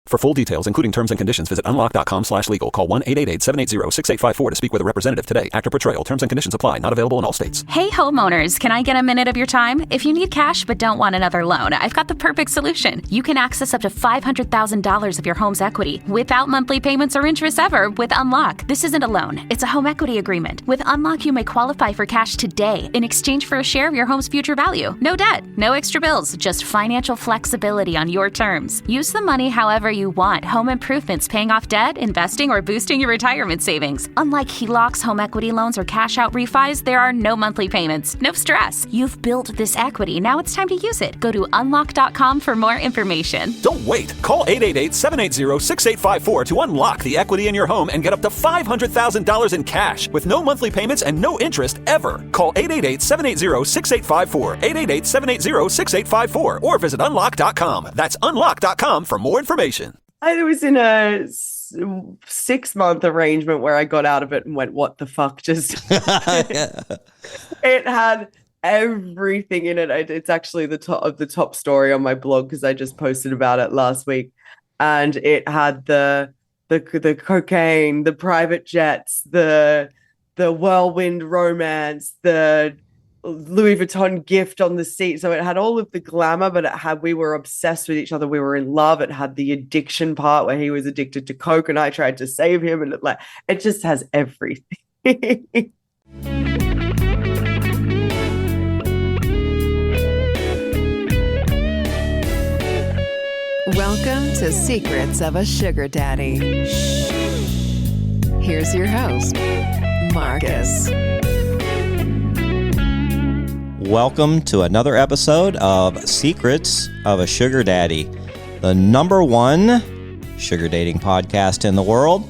For full details, including terms and conditions, visit unlock.com/legal. Call 1-888-780-6854 to speak with a representative today. Actor Portrayal. Terms and conditions apply. Not available in all states. Hey, homeowners, can I get a minute of your time? If you need cash but don't want another loan, I've got the perfect solution. You can access up to $500,000 of your home's equity without monthly payments or interest ever with Unlock. This isn't a loan. It's a home equity agreement. With Unlock, you may qualify for cash today in exchange for a share of your home's future value. No debt, no extra bills, just financial flexibility on your terms. Use the money however you want. Home improvements, paying off debt, investing, or boosting your retirement savings. Unlike HELOCs, home equity loans, or cash out refis, there are no monthly payments. No stress. You've built this equity. Now it's time to use it. Go to unlock.com for more information. Don't wait. Call 888-780-6854 to unlock the equity in your home and get up to $500,000 in cash with no monthly payments and no interest ever. Call 888-780-6854, 888-780-6854, or visit unlock.com. That's unlock.com for more information. I was in a 6-month arrangement where I got out of it and went, what the fuck just It had everything in it. It's actually the top story on my blog because I just posted about it last week. And it had the cocaine, the private jets, the whirlwind romance, the Louis Vuitton gift on the seat. So it had all of the glamour, but we were obsessed with each other. We were in love. It had the addiction part where he was addicted to coke and I tried to save him. And it just has everything. Welcome to Secrets of a Sugar Daddy. Here's your host, Marcus. Welcome to another episode of Secrets of a Sugar Daddy, the #1 sugar dating podcast in the world,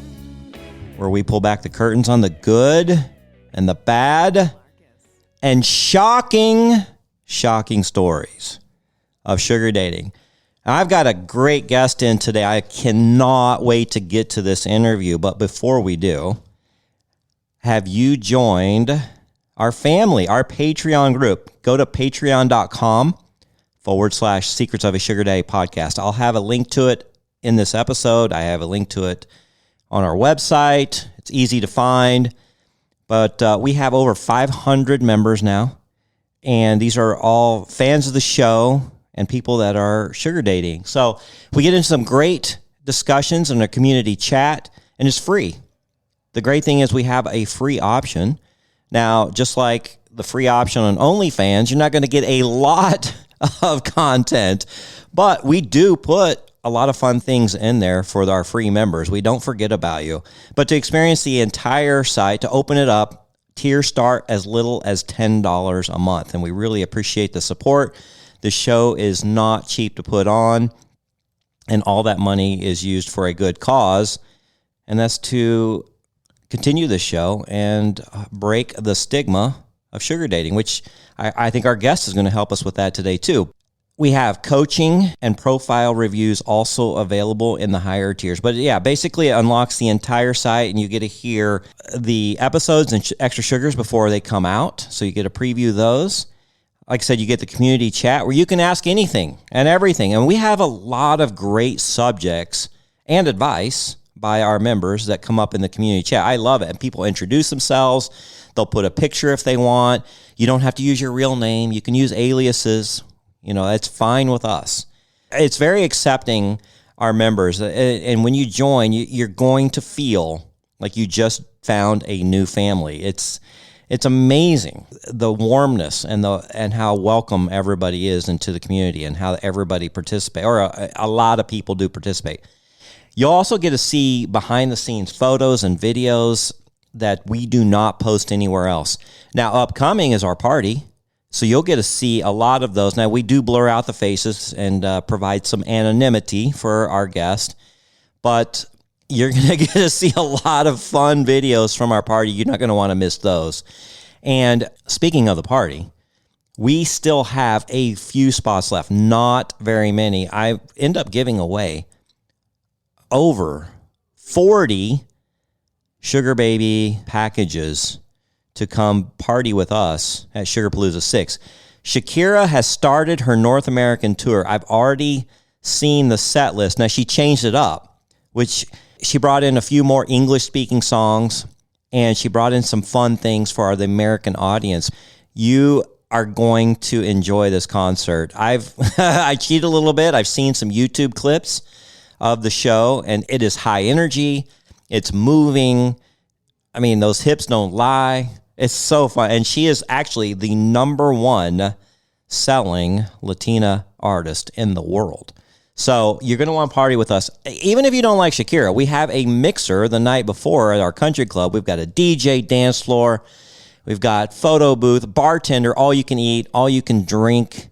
where we pull back the curtains on the good and the bad and shocking stories of sugar dating. I've got a great guest in today. I cannot wait to get to this interview, but before we do, have you joined our family, our Patreon group? Go to patreon.com/Secrets of a Sugar Daddy podcast. I'll have a link to it in this episode. I have a link to it on our website. It's easy to find, but we have over 500 members now, and these are all fans of the show and people that are sugar dating. So we get into some great discussions in a community chat, and it's free. The great thing is we have a free option. Now, just like the free option on OnlyFans, you're not going to get a lot of content, but we do put a lot of fun things in there for our free members. We don't forget about you. But to experience the entire site, to open it up, tiers start as little as $10 a month, and we really appreciate the support. The show is not cheap to put on, and all that money is used for a good cause, and that's to continue the show and break the stigma of sugar dating, which I think our guest is going to help us with that today too. We have coaching and profile reviews also available in the higher tiers. But yeah, basically it unlocks the entire site and you get to hear the episodes and extra sugars before they come out. So you get to preview those. Like I said, you get the community chat where you can ask anything and everything. And we have a lot of great subjects and advice by our members that come up in the community chat. I love it. And people introduce themselves. They'll put a picture if they want. You don't have to use your real name. You can use aliases. You know, that's fine with us. It's very accepting, our members. And when you join, you're going to feel like you just found a new family. It's amazing, the warmness and how welcome everybody is into the community and how everybody participates, or a lot of people do participate. You'll also get to see behind-the-scenes photos and videos that we do not post anywhere else. Now, upcoming is our party, so you'll get to see a lot of those. Now, we do blur out the faces and provide some anonymity for our guest, but you're going to get to see a lot of fun videos from our party. You're not going to want to miss those. And speaking of the party, we still have a few spots left, not very many. I end up giving away over 40 Sugar Baby packages to come party with us at Sugarpalooza 6. Shakira has started her North American tour. I've already seen the set list. Now, she changed it up, which she brought in a few more English-speaking songs, and she brought in some fun things for the American audience. You are going to enjoy this concert. I cheat a little bit. I've seen some YouTube clips of the show, and it is high energy. It's moving. I mean, those hips don't lie. It's so fun. And she is actually the number one selling Latina artist in the world. So you're going to want to party with us. Even if you don't like Shakira, we have a mixer the night before at our country club. We've got a DJ, dance floor. We've got photo booth, bartender, all you can eat, all you can drink.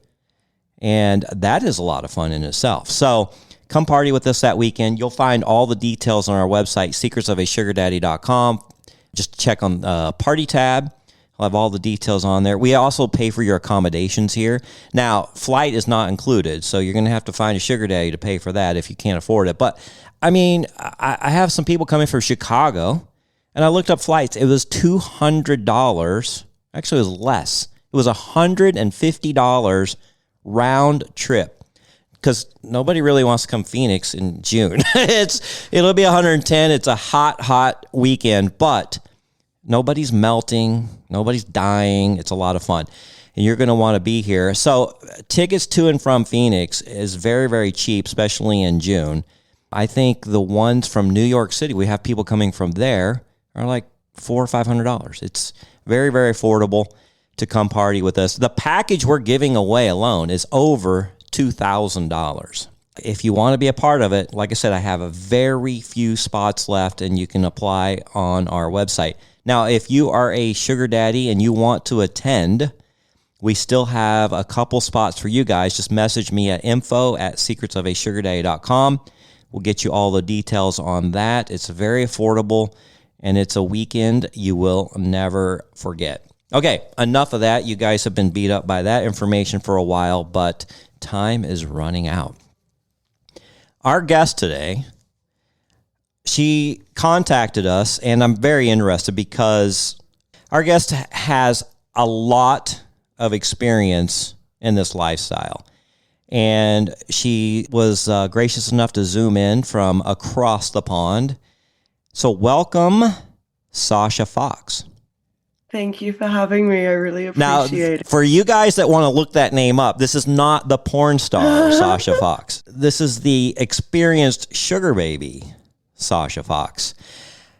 And that is a lot of fun in itself. So come party with us that weekend. You'll find all the details on our website, secretsofasugardaddy.com. Just check on the party tab. I'll have all the details on there. We also pay for your accommodations here. Now, flight is not included, so you're going to have to find a sugar daddy to pay for that if you can't afford it. But, I mean, I have some people coming from Chicago, and I looked up flights. It was $200. Actually, it was less. It was $150 round trip, because nobody really wants to come Phoenix in June. It'll be 110. It's a hot weekend, but nobody's melting. Nobody's dying. It's a lot of fun. And you're going to want to be here. So tickets to and from Phoenix is very, very cheap, especially in June. I think the ones from New York City, we have people coming from there, are like $400 or $500. It's very, very affordable to come party with us. The package we're giving away alone is over $2,000. If you want to be a part of it, like I said, I have a very few spots left, and you can apply on our website. Now, if you are a sugar daddy and you want to attend, we still have a couple spots for you guys. Just message me at info@secretsofasugardaddy.com. We'll get you all the details on that. It's very affordable, and it's a weekend you will never forget. Okay, enough of that. You guys have been beat up by that information for a while, but time is running out. Our guest today, she contacted us, and I'm very interested because our guest has a lot of experience in this lifestyle. And she was gracious enough to zoom in from across the pond. So welcome, Sacha Foxx. Thank you for having me. I really appreciate it. For you guys that want to look that name up, this is not the porn star Sacha Foxx. This is the experienced sugar baby Sacha Foxx.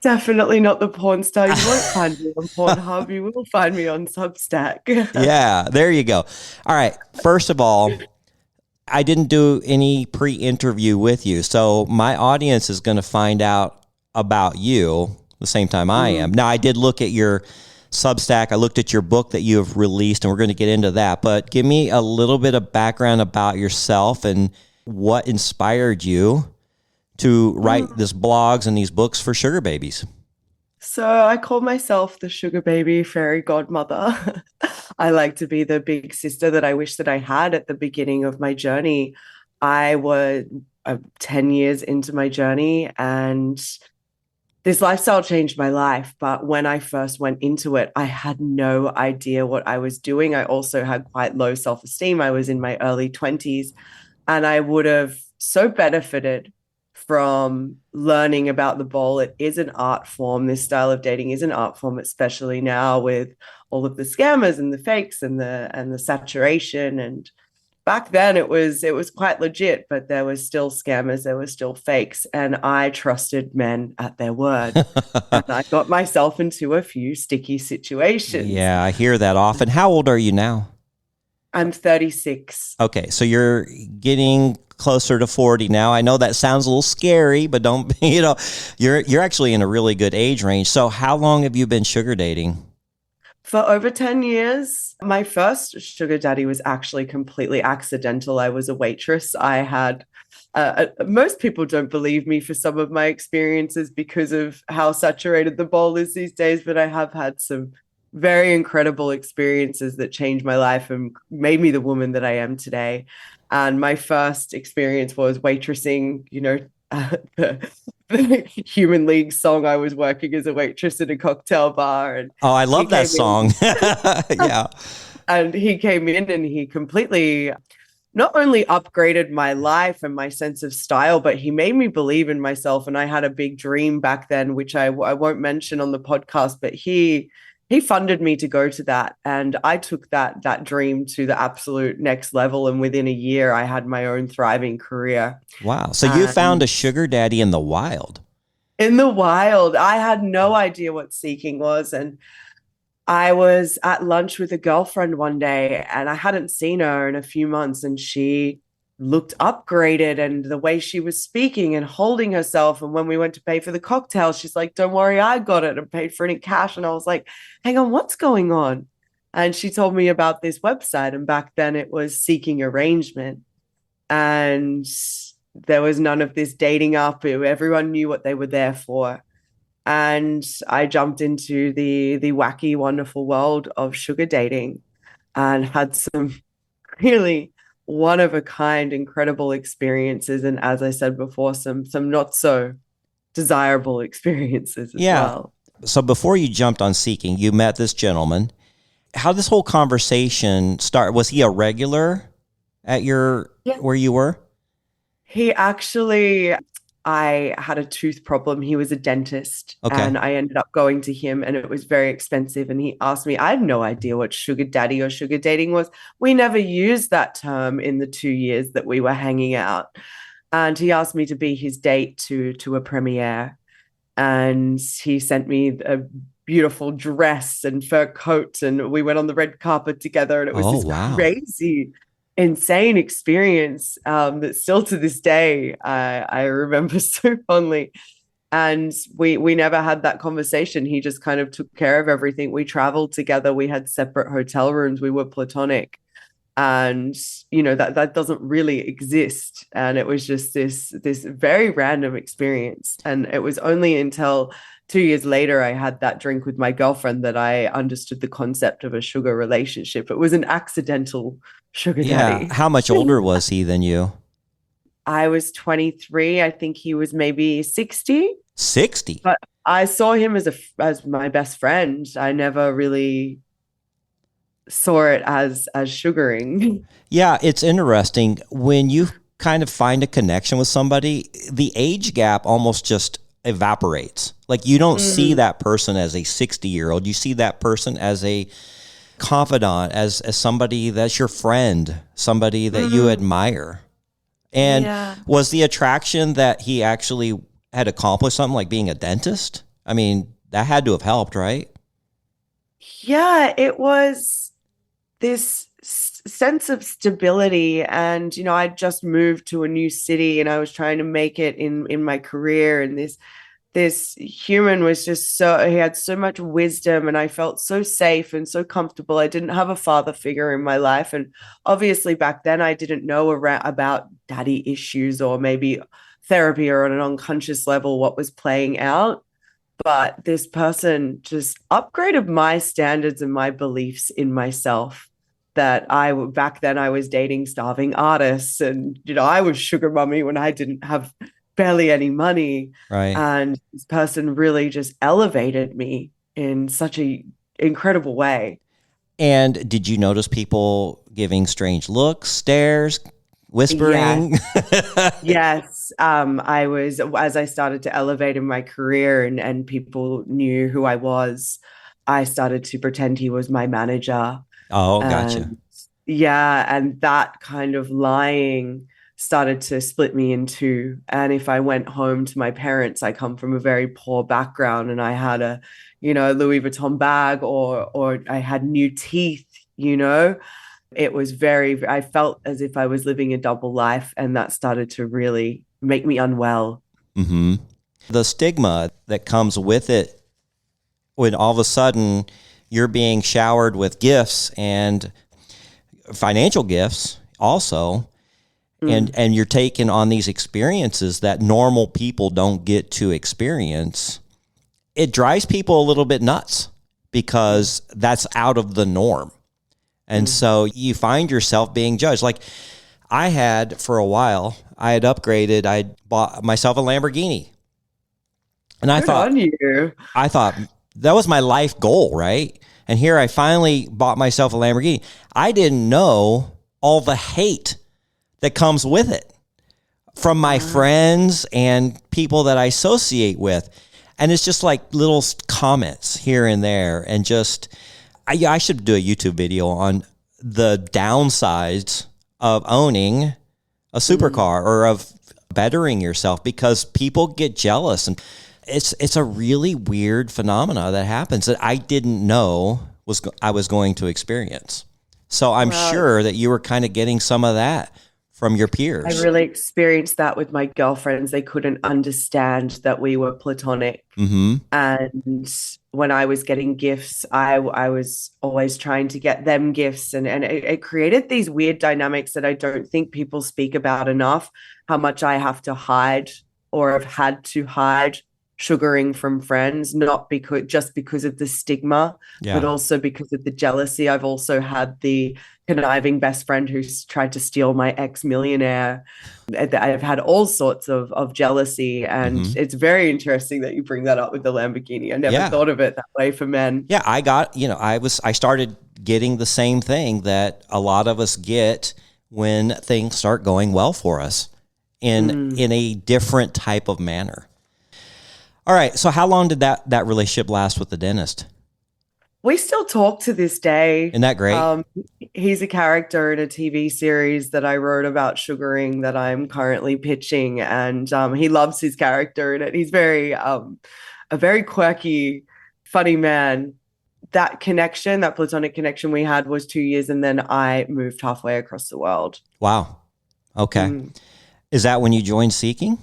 Definitely not the porn star. You won't find me on Pornhub. You will find me on Substack. Yeah, there you go. All right. First of all, I didn't do any pre-interview with you, so my audience is going to find out about you the same time I am. Now, I did look at your Substack. I looked at your book that you have released, and we're going to get into that. But give me a little bit of background about yourself and what inspired you to write these blogs and these books for sugar babies. So I call myself the sugar baby fairy godmother. I like to be the big sister that I wish that I had at the beginning of my journey. I was 10 years into my journey, and this lifestyle changed my life. But when I first went into it, I had no idea what I was doing. I also had quite low self-esteem. I was in my early 20s, and I would have so benefited from learning about the bowl. It is an art form. This style of dating is an art form, especially now with all of the scammers and the fakes and the saturation. And back then it was quite legit, but there was still scammers, there were still fakes, and I trusted men at their word. And I got myself into a few sticky situations. Yeah, I hear that often. How old are you now? I'm 36. Okay, so you're getting closer to 40 now. I know that sounds a little scary, but don't, you're actually in a really good age range. So how long have you been sugar dating? For over 10 years. My first sugar daddy was actually completely accidental. I was a waitress. I had, most people don't believe me for some of my experiences because of how saturated the bowl is these days, but I have had some very incredible experiences that changed my life and made me the woman that I am today. And my first experience was waitressing, the Human League song. I was working as a waitress at a cocktail bar. And I love that song. Yeah. And he came in and he completely not only upgraded my life and my sense of style, but he made me believe in myself. And I had a big dream back then, which I won't mention on the podcast, but he funded me to go to that. And I took that dream to the absolute next level. And within a year, I had my own thriving career. Wow. So you found a sugar daddy in the wild. In the wild. I had no idea what seeking was. And I was at lunch with a girlfriend one day and I hadn't seen her in a few months, and she looked upgraded, and the way she was speaking and holding herself. And when we went to pay for the cocktail, she's like, "Don't worry, I got it," and paid for it in cash. And I was like, "Hang on, what's going on?" And she told me about this website. And back then it was Seeking Arrangement. And there was none of this dating up. Everyone knew what they were there for. And I jumped into the wacky, wonderful world of sugar dating and had some really one of a kind, incredible experiences. And as I said before, some not so desirable experiences as well. So before you jumped on Seeking, you met this gentleman. How did this whole conversation start? Was he a regular at where you were? He actually, I had a tooth problem. He was a dentist, and I ended up going to him, and it was very expensive. And he asked me, I had no idea what sugar daddy or sugar dating was. We never used that term in the 2 years that we were hanging out. And he asked me to be his date to a premiere. And he sent me a beautiful dress and fur coat, and we went on the red carpet together. And it was crazy, insane experience that still to this day I remember so fondly. And we never had that conversation. He just kind of took care of everything. We traveled together. We had separate hotel rooms. We were platonic. And that doesn't really exist. And it was just this very random experience. And it was only until 2 years later I had that drink with my girlfriend that I understood the concept of a sugar relationship. It was an accidental sugar daddy. Yeah. How much older was he than you? I was 23. I think he was maybe 60. 60? But I saw him as my best friend. I never really saw it as sugaring. Yeah, it's interesting. When you kind of find a connection with somebody, the age gap almost just evaporates. Like you don't see that person as a 60-year-old. You see that person as a confidant, as somebody that's your friend, somebody that you admire. And was the attraction that he actually had accomplished something like being a dentist? I mean, that had to have helped, right? Yeah, it was this sense of stability. And, I'd just moved to a new city and I was trying to make it in my career. And this human was just he had so much wisdom, and I felt so safe and so comfortable. I didn't have a father figure in my life. And obviously back then I didn't know about daddy issues or maybe therapy or on an unconscious level what was playing out. But this person just upgraded my standards and my beliefs in myself. That back then I was dating starving artists, and I was sugar mommy when I didn't have barely any money. Right. And this person really just elevated me in such a incredible way. And did you notice people giving strange looks, stares, whispering? Yes. As I started to elevate in my career and people knew who I was, I started to pretend he was my manager. Oh, gotcha. And that kind of lying started to split me in two. And if I went home to my parents, I come from a very poor background, and I had a, Louis Vuitton bag or I had new teeth, It was I felt as if I was living a double life, and that started to really make me unwell. Mm-hmm. The stigma that comes with it when all of a sudden you're being showered with gifts and financial gifts also, and you're taking on these experiences that normal people don't get to experience. It drives people a little bit nuts because that's out of the norm. And so you find yourself being judged. Like I had for a while, I had upgraded. I bought myself a Lamborghini. And I thought that was my life goal, right? And here I finally bought myself a Lamborghini. I didn't know all the hate that comes with it from my friends and people that I associate with. And it's just like little comments here and there. And just, I should do a YouTube video on the downsides of owning a supercar or of bettering yourself, because people get jealous. And it's a really weird phenomena that happens that I didn't know I was going to experience. So I'm sure that you were kind of getting some of that from your peers. I really experienced that with my girlfriends. They couldn't understand that we were platonic. Mm-hmm. And when I was getting gifts, I was always trying to get them gifts. And it created these weird dynamics that I don't think people speak about enough, how much I have to hide or have had to hide sugaring from friends, not just because of the stigma, but also because of the jealousy. I've also had the conniving best friend who's tried to steal my ex-millionaire. I've had all sorts of jealousy, and it's very interesting that you bring that up with the Lamborghini. I never thought of it that way for men. Yeah, I started getting the same thing that a lot of us get when things start going well for us in a different type of manner. All right. So how long did that relationship last with the dentist? We still talk to this day. Isn't that great? He's a character in a TV series that I wrote about sugaring that I'm currently pitching. And he loves his character in it. He's a very quirky, funny man. That connection, that platonic connection we had was 2 years. And then I moved halfway across the world. Wow. Okay. Is that when you joined Seeking?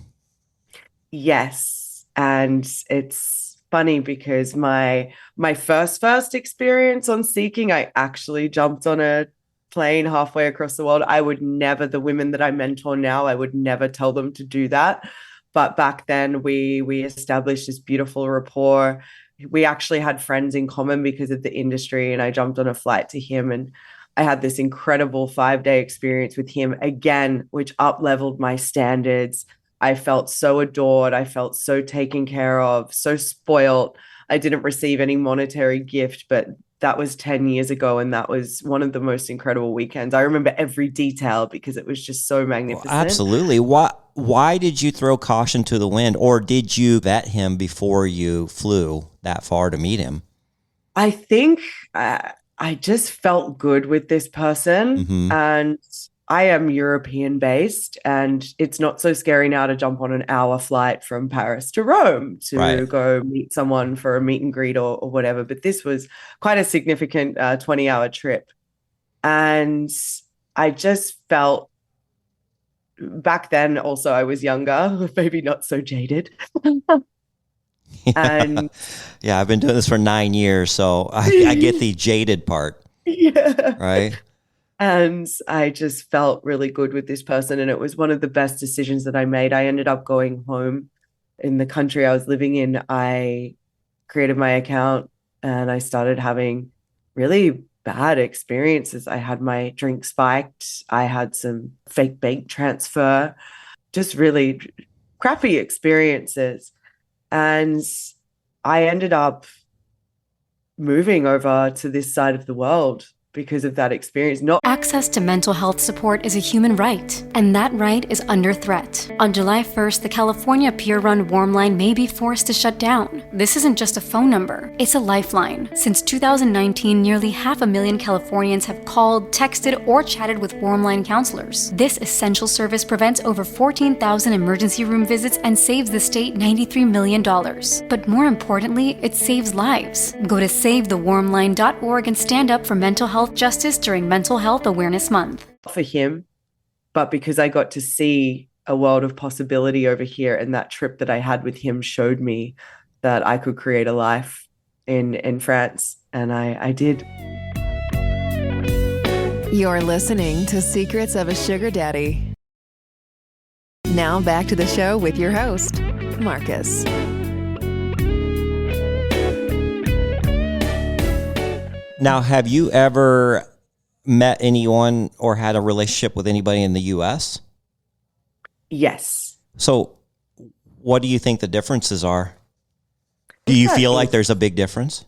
Yes. And it's funny because my first experience on Seeking, I actually jumped on a plane halfway across the world. I would never, the women that I mentor now, I would never tell them to do that. But back then we established this beautiful rapport. We actually had friends in common because of the industry, and I jumped on a flight to him, and I had this incredible 5-day experience with him again, which up-leveled my standards. I felt so adored. I felt so taken care of, so spoiled. I didn't receive any monetary gift, but that was 10 years ago. And that was one of the most incredible weekends. I remember every detail because it was just so magnificent. Well, absolutely. Why did you throw caution to the wind, or did you vet him before you flew that far to meet him? I think I just felt good with this person. And I am European based, and it's not so scary now to jump on an hour flight from Paris to Rome to go meet someone for a meet and greet or whatever. But this was quite a significant 20-hour trip. And I just felt back then also I was younger, maybe not so jaded. And yeah, I've been doing this for 9 years, so I get the jaded part. Yeah. Right. And I just felt really good with this person. And it was one of the best decisions that I made. I ended up going home in the country I was living in. I created my account and I started having really bad experiences. I had my drink spiked. I had some fake bank transfer, just really crappy experiences. And I ended up moving over to this side of the world because of that experience. Access to mental health support is a human right, and that right is under threat. On July 1st, the California peer-run Warm Line may be forced to shut down. This isn't just a phone number, it's a lifeline. Since 2019, nearly 500,000 Californians have called, texted, or chatted with Warm Line counselors. This essential service prevents over 14,000 emergency room visits and saves the state $93 million. But more importantly, it saves lives. Go to savethewarmline.org and stand up for mental health justice during Mental Health Awareness Month. For him, but because I got to see a world of possibility over here, and that trip that I had with him showed me that I could create a life in France, and I did. You're listening to Secrets of a Sugar Daddy. Now back to the show with your host, Marcus. Now, have you ever met anyone or had a relationship with anybody in the U.S.? Yes. So what do you think the differences are? Do you feel like there's a big difference?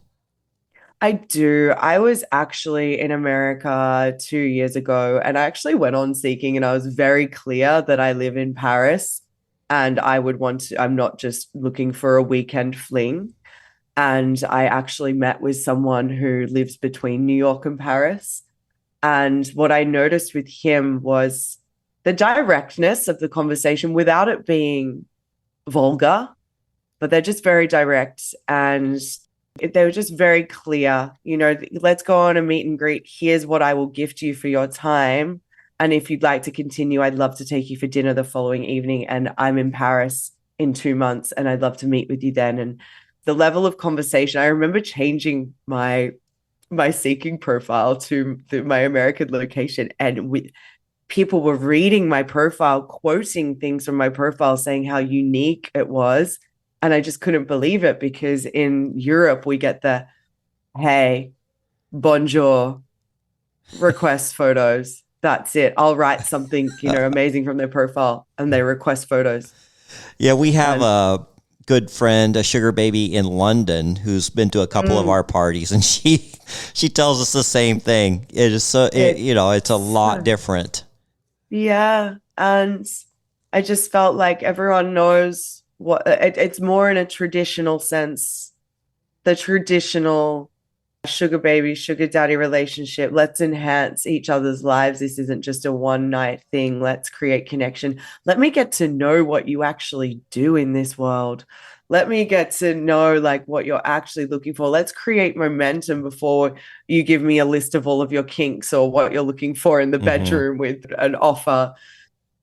I do. I was actually in America 2 years ago, and I actually went on Seeking, and I was very clear that I live in Paris and I would want to, I'm not just looking for a weekend fling. And I actually met with someone who lives between New York and Paris. And what I noticed with him was the directness of the conversation without it being vulgar, but they're just very direct and they were just very clear. Let's go on a meet and greet. Here's what I will gift you for your time. And if you'd like to continue, I'd love to take you for dinner the following evening. And I'm in Paris in 2 months and I'd love to meet with you then. And the level of conversation, I remember changing my Seeking profile to my American location, and people were reading my profile, quoting things from my profile, saying how unique it was. And I just couldn't believe it, because in Europe, we get the, hey, bonjour, request photos. That's it. I'll write something, amazing from their profile, and they request photos. Yeah, we have a good friend, a sugar baby in London, who's been to a couple of our parties, and she tells us the same thing. It is it's a lot different. Yeah, and I just felt like everyone knows what it's more in a traditional sense, the traditional sugar baby, sugar daddy relationship. Let's enhance each other's lives. This isn't just a one night thing. Let's create connection. Let me get to know what you actually do in this world. Let me get to know what you're actually looking for. Let's create momentum before you give me a list of all of your kinks or what you're looking for in the bedroom with an offer.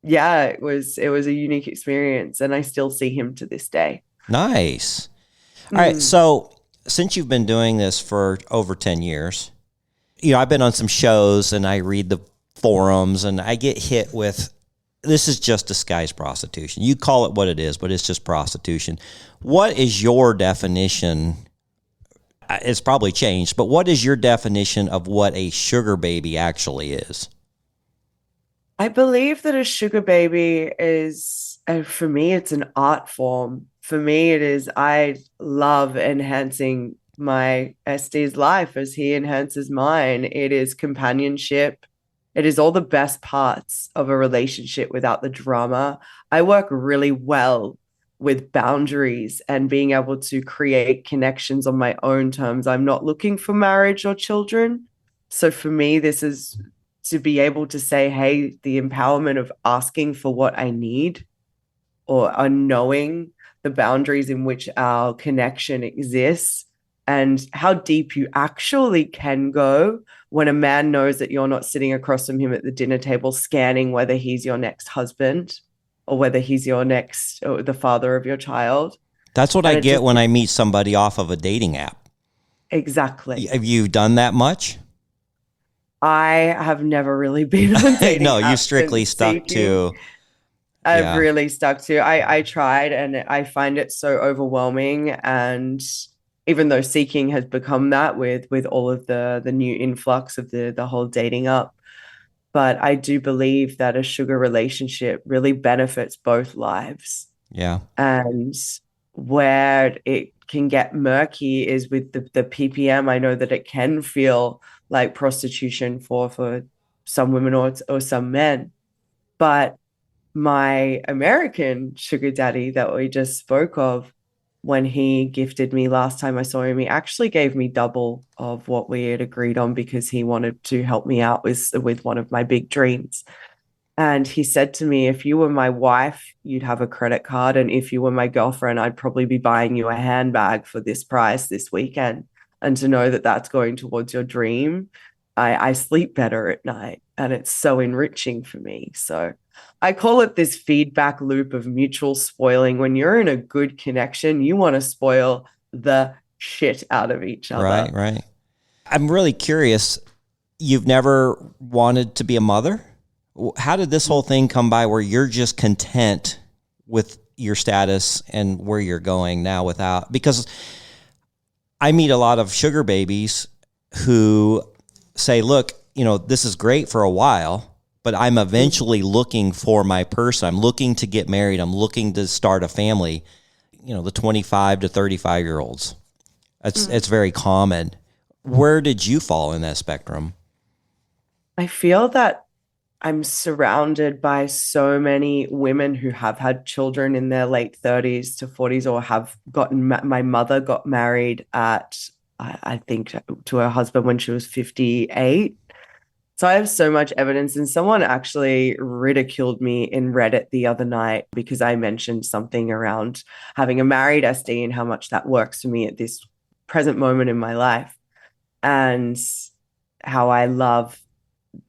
Yeah, it was a unique experience, and I still see him to this day. Nice. All right, so since you've been doing this for over 10 years, I've been on some shows and I read the forums and I get hit with, this is just disguised prostitution. You call it what it is, but it's just prostitution. What is your definition? It's probably changed, but what is your definition of what a sugar baby actually is? I believe that a sugar baby is, for me, it's an art form. For me, it is, I love enhancing my SD's life as he enhances mine. It is companionship. It is all the best parts of a relationship without the drama. I work really well with boundaries and being able to create connections on my own terms. I'm not looking for marriage or children. So for me, this is to be able to say, hey, the empowerment of asking for what I need, or knowing the boundaries in which our connection exists, and how deep you actually can go when a man knows that you're not sitting across from him at the dinner table scanning whether he's your next husband or whether he's your next, or the father of your child. That's what I get when I meet somebody off of a dating app. Exactly. Have you done that much? I have never really been on dating No, you apps strictly stuck to. I've really stuck to. I tried, and I find it so overwhelming. And even though Seeking has become that with all of the new influx of the whole dating up, but I do believe that a sugar relationship really benefits both lives. Yeah. And where it can get murky is with the PPM. I know that it can feel like prostitution for some women or some men, but my American sugar daddy that we just spoke of, when he gifted me last time I saw him, he actually gave me double of what we had agreed on, because he wanted to help me out with one of my big dreams. And he said to me, if you were my wife, you'd have a credit card. And if you were my girlfriend, I'd probably be buying you a handbag for this price this weekend. And to know that that's going towards your dream, I sleep better at night. And it's so enriching for me. So I call it this feedback loop of mutual spoiling. When you're in a good connection, you want to spoil the shit out of each other. Right. I'm really curious. You've never wanted to be a mother? How did this whole thing come by where you're just content with your status and where you're going now without? Because I meet a lot of sugar babies who say, look, this is great for a while, but I'm eventually looking for my person. I'm looking to get married. I'm looking to start a family. The 25 to 35-year-olds. It's very common. Where did you fall in that spectrum? I feel that I'm surrounded by so many women who have had children in their late 30s to 40s, or have gotten, my mother got married at, I think, to her husband when she was 58. So I have so much evidence, and someone actually ridiculed me in Reddit the other night because I mentioned something around having a married SD and how much that works for me at this present moment in my life, and how I love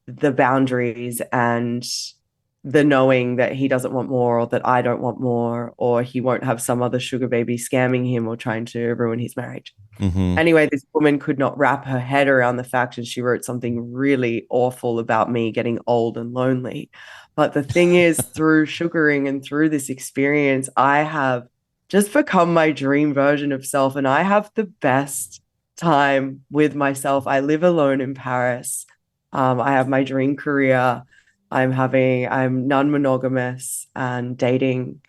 the boundaries and the knowing that he doesn't want more, or that I don't want more, or he won't have some other sugar baby scamming him or trying to ruin his marriage. Mm-hmm. Anyway, this woman could not wrap her head around the fact, and she wrote something really awful about me getting old and lonely. But the thing is, through sugaring and through this experience, I have just become my dream version of self, and I have the best time with myself. I live alone in Paris. I have my dream career. I'm non-monogamous and dating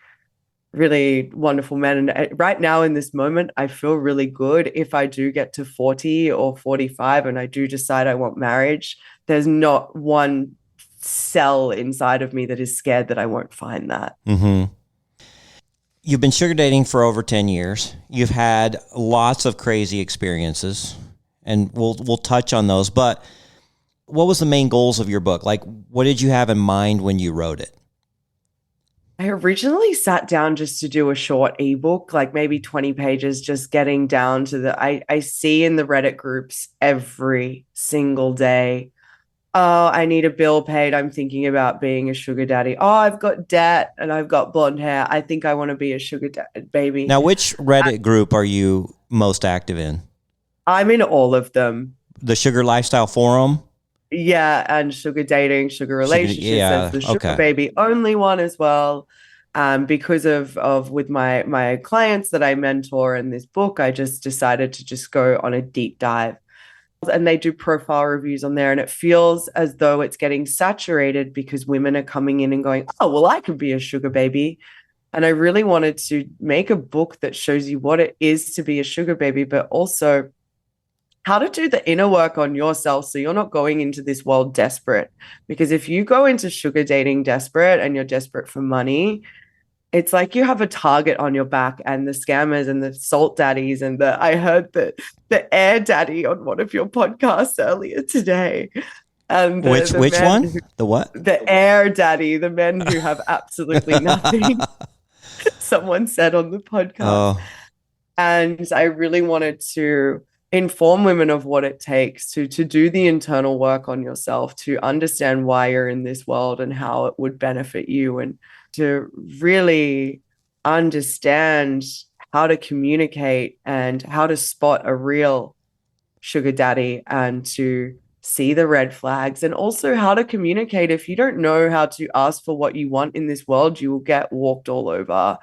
really wonderful men. And right now in this moment, I feel really good. If I do get to 40 or 45 and I do decide I want marriage, there's not one cell inside of me that is scared that I won't find that. Mm-hmm. You've been sugar dating for over 10 years. You've had lots of crazy experiences, and we'll touch on those. But what was the main goals of your book? Like, what did you have in mind when you wrote it? I originally sat down just to do a short ebook, like maybe 20 pages, just getting down to I see in the Reddit groups every single day, oh, I need a bill paid. I'm thinking about being a sugar daddy. Oh, I've got debt and I've got blonde hair. I think I want to be a sugar baby. Now, which Reddit group are you most active in? I'm in all of them. The Sugar Lifestyle Forum? Yeah, and sugar dating, sugar relationships. There's the sugar baby only one as well. Because of with my clients that I mentor in this book, I just decided to just go on a deep dive. And they do profile reviews on there, and it feels as though it's getting saturated because women are coming in and going, oh, well, I could be a sugar baby. And I really wanted to make a book that shows you what it is to be a sugar baby, but also how to do the inner work on yourself so you're not going into this world desperate. Because if you go into sugar dating desperate and you're desperate for money, it's like you have a target on your back, and the scammers and the salt daddies and I heard the air daddy on one of your podcasts earlier today. And which one? The what? The air daddy, the men who have absolutely nothing. Someone said on the podcast. Oh. And I really wanted to inform women of what it takes to do the internal work on yourself, to understand why you're in this world and how it would benefit you, and to really understand how to communicate and how to spot a real sugar daddy, and to see the red flags, and also how to communicate. If you don't know how to ask for what you want in this world, you will get walked all over.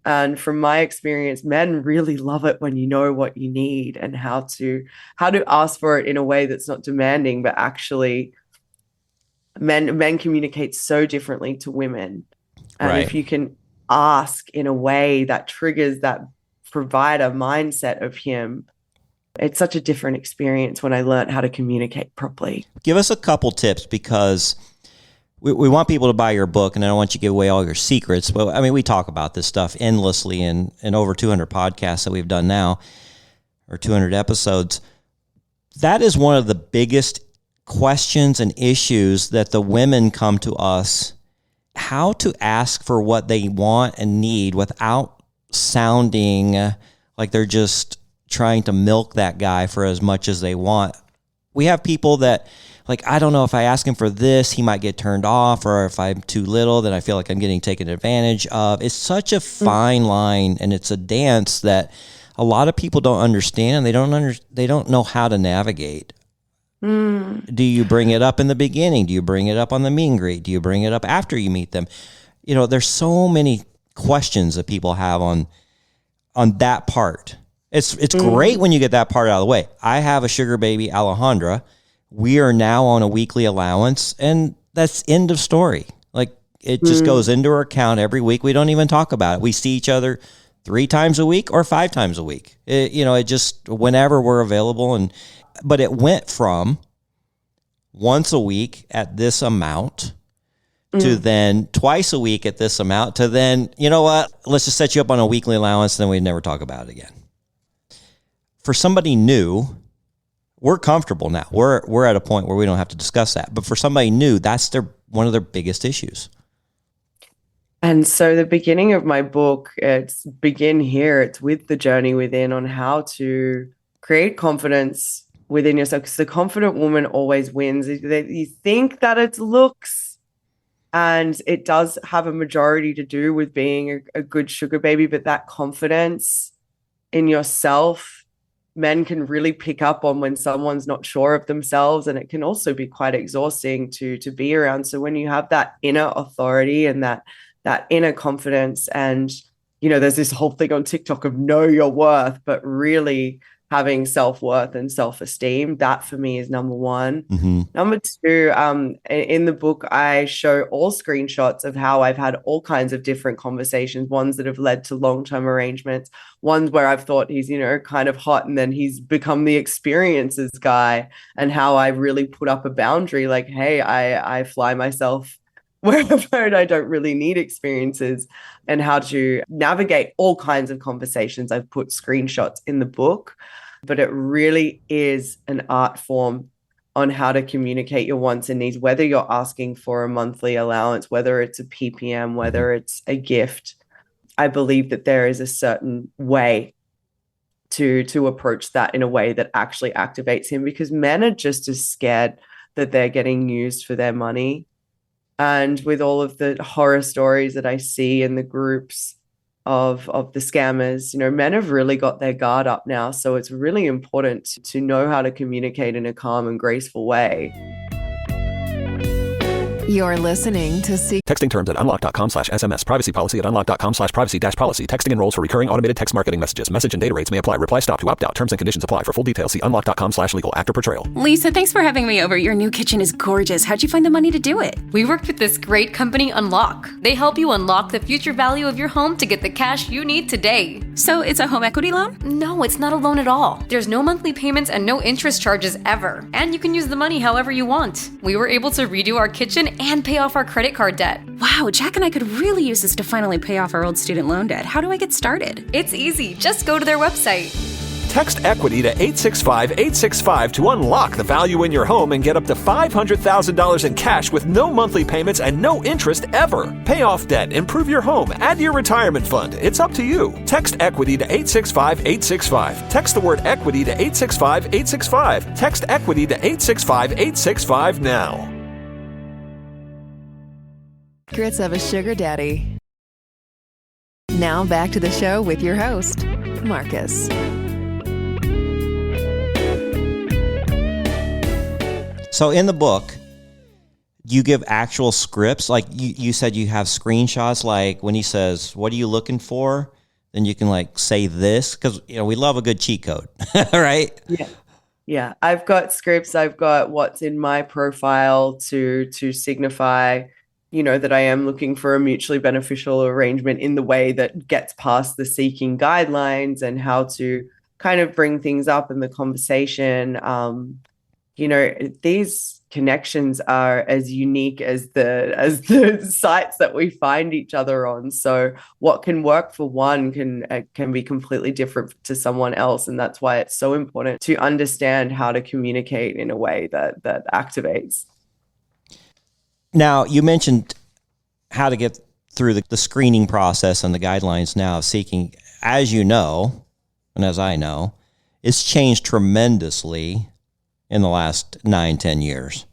And from my experience, men really love it when you know what you need and how to ask for it in a way that's not demanding, but actually men communicate so differently to women. And right. If you can ask in a way that triggers that provider mindset of him, it's such a different experience when I learned how to communicate properly. Give us a couple tips, because we want people to buy your book, and I don't want you to give away all your secrets. But I mean, we talk about this stuff endlessly in over 200 podcasts that we've done now, or 200 episodes. That is one of the biggest questions and issues that the women come to us, how to ask for what they want and need without sounding like they're just trying to milk that guy for as much as they want. We have people that, like, I don't know, if I ask him for this, he might get turned off, or if I'm too little, then I feel like I'm getting taken advantage of. It's such a fine line, and it's a dance that a lot of people don't understand. They don't know how to navigate. Do you bring it up in the beginning? Do you bring it up on the meet and greet? Do you bring it up after you meet them? You know, there's so many questions that people have on that part. It's great when you get that part out of the way. I have a sugar baby, Alejandra. We are now on a weekly allowance, and that's end of story. Like, it just goes into her account every week. We don't even talk about it. We see each other 3 times a week or 5 times a week. It just whenever we're available. But it went from once a week at this amount to then twice a week at this amount to then, you know what, let's just set you up on a weekly allowance, then we'd never talk about it again. For somebody new, we're comfortable now. We're at a point where we don't have to discuss that. But for somebody new, that's one of their biggest issues. And so the beginning of my book, it's begin here. It's with the journey within on how to create confidence within yourself. Because the confident woman always wins. You think that it's looks, and it does have a majority to do with being a good sugar baby, but that confidence in yourself, men can really pick up on when someone's not sure of themselves, and it can also be quite exhausting to be around. So when you have that inner authority and that inner confidence, and there's this whole thing on TikTok of know your worth, but really having self-worth and self-esteem, that for me is number one. Mm-hmm. Number two, in the book, I show all screenshots of how I've had all kinds of different conversations, ones that have led to long-term arrangements, ones where I've thought he's, kind of hot, and then he's become the experiences guy, and how I really put up a boundary, like, hey, I fly myself wherever and I don't really need experiences, and how to navigate all kinds of conversations. I've put screenshots in the book, but it really is an art form on how to communicate your wants and needs, whether you're asking for a monthly allowance, whether it's a PPM, whether it's a gift. I believe that there is a certain way to approach that in a way that actually activates him, because men are just as scared that they're getting used for their money. And with all of the horror stories that I see in the groups of the scammers, men have really got their guard up now. So it's really important to know how to communicate in a calm and graceful way. You're listening to Texting terms at unlock.com/SMS. Privacy policy at unlock.com/privacy-policy. Texting enrolls for recurring automated text marketing messages. Message and data rates may apply. Reply stop to opt out. Terms and conditions apply. For full details, see unlock.com/legal. After portrayal. Lisa, thanks for having me over. Your new kitchen is gorgeous. How'd you find the money to do it? We worked with this great company, Unlock. They help you unlock the future value of your home to get the cash you need today. So it's a home equity loan? No, it's not a loan at all. There's no monthly payments and no interest charges ever. And you can use the money however you want. We were able to redo our kitchen and pay off our credit card debt. Wow, Jack and I could really use this to finally pay off our old student loan debt. How do I get started? It's easy. Just go to their website. Text EQUITY to 865-865 to unlock the value in your home and get up to $500,000 in cash with no monthly payments and no interest ever. Pay off debt, improve your home, add to your retirement fund. It's up to you. Text EQUITY to 865-865. Text the word EQUITY to 865-865. Text EQUITY to 865-865 now. Secrets of a Sugar Daddy. Now back to the show with your host, Marcus. So in the book, you give actual scripts. Like you said, you have screenshots. Like when he says, "What are you looking for?" Then you can say this, because we love a good cheat code, right? Yeah. I've got scripts. I've got what's in my profile to signify, that I am looking for a mutually beneficial arrangement in the way that gets past the seeking guidelines, and how to kind of bring things up in the conversation. These connections are as unique as the sites that we find each other on. So what can work for one can be completely different to someone else. And that's why it's so important to understand how to communicate in a way that activates. Now, you mentioned how to get through the screening process and the guidelines now of seeking. As you know, and as I know, it's changed tremendously in the last 9-10 years.